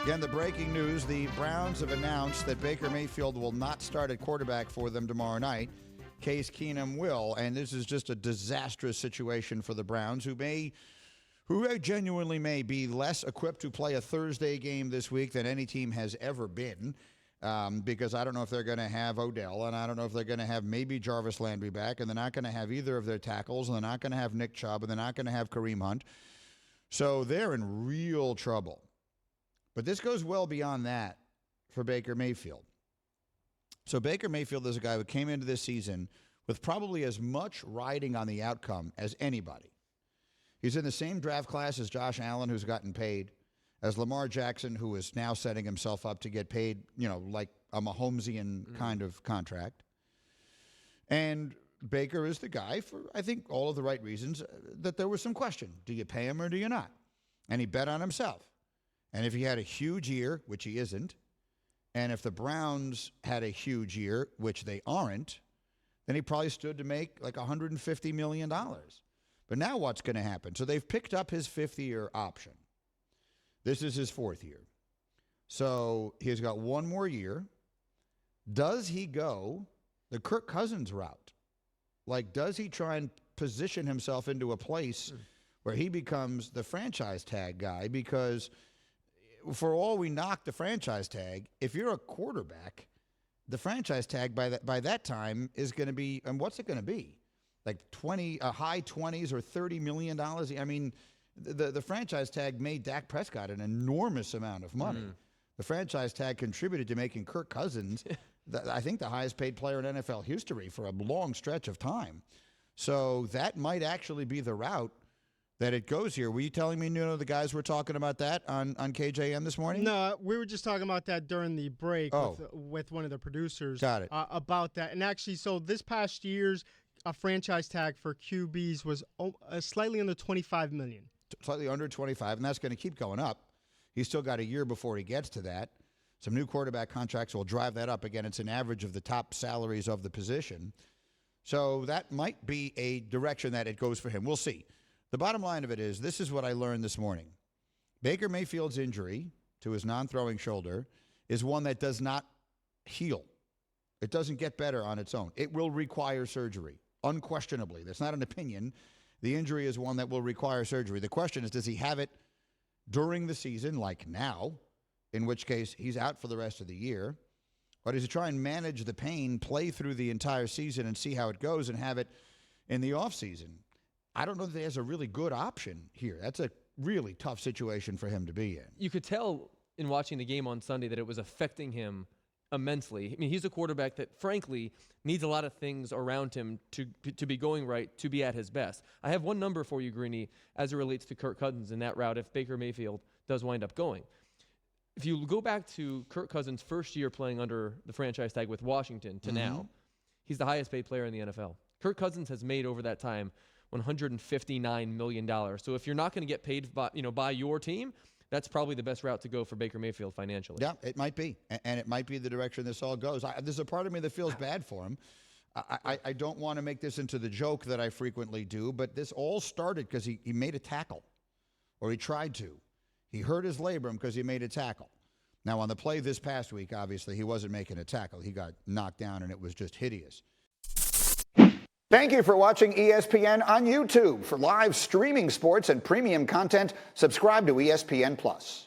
Again, the breaking news, the Browns have announced that Baker Mayfield will not start at quarterback for them tomorrow night. Case Keenum will, and this is just a disastrous situation for the Browns, who genuinely may be less equipped to play a Thursday game this week than any team has ever been, because I don't know if they're going to have Odell, and I don't know if they're going to have maybe Jarvis Landry back, and they're not going to have either of their tackles, and they're not going to have Nick Chubb, and they're not going to have Kareem Hunt. So they're in real trouble. But this goes well beyond that for Baker Mayfield. So Baker Mayfield is a guy who came into this season with probably as much riding on the outcome as anybody. He's in the same draft class as Josh Allen, who's gotten paid, as Lamar Jackson, who is now setting himself up to get paid, like a Mahomesian kind of contract. And Baker is the guy for, I think, all of the right reasons that there was some question. Do you pay him or do you not? And he bet on himself. And if he had a huge year, which he isn't, and if the Browns had a huge year, which they aren't, then he probably stood to make like $150 million. But now what's going to happen? So they've picked up his fifth-year option. This is his fourth year. So he's got one more year. Does he go the Kirk Cousins route? Like, does he try and position himself into a place where he becomes the franchise tag guy? Because for all we knock the franchise tag, if you're a quarterback, the franchise tag by that time is going to be, and what's it going to be? Like high 20s or $30 million. I mean, the franchise tag made Dak Prescott an enormous amount of money. The franchise tag contributed to making Kirk Cousins, I think, the highest paid player in NFL history for a long stretch of time. So that might actually be the route that it goes here. Were you telling me, the guys were talking about that on KJM this morning? No, we were just talking about that during the break with one of the producers. Got it. About that. And actually, so this past year's franchise tag for QBs was slightly under $25 million. Slightly under 25, and that's going to keep going up. He's still got a year before he gets to that. Some new quarterback contracts will drive that up. Again, it's an average of the top salaries of the position. So that might be a direction that it goes for him. We'll see. The bottom line of it is, this is what I learned this morning. Baker Mayfield's injury to his non-throwing shoulder is one that does not heal. It doesn't get better on its own. It will require surgery, unquestionably. That's not an opinion. The injury is one that will require surgery. The question is, does he have it during the season, like now, in which case he's out for the rest of the year? Or does he try and manage the pain, play through the entire season and see how it goes and have it in the offseason? I don't know that there's a really good option here. That's a really tough situation for him to be in. You could tell in watching the game on Sunday that it was affecting him immensely. I mean, he's a quarterback that, frankly, needs a lot of things around him to be going right, to be at his best. I have one number for you, Greeny, as it relates to Kirk Cousins in that route if Baker Mayfield does wind up going. If you go back to Kirk Cousins' first year playing under the franchise tag with Washington to now, he's the highest paid player in the NFL. Kirk Cousins has made over that time $159 million. So if you're not going to get paid by your team, that's probably the best route to go for Baker Mayfield financially. Yeah, it might be. And it might be the direction this all goes. There's a part of me that feels bad for him. I don't want to make this into the joke that I frequently do, but this all started because he made a tackle, or he tried to. He hurt his labrum because he made a tackle. Now, on the play this past week, obviously, he wasn't making a tackle. He got knocked down, and it was just hideous. Thank you for watching ESPN on YouTube. For live streaming sports and premium content, subscribe to ESPN+.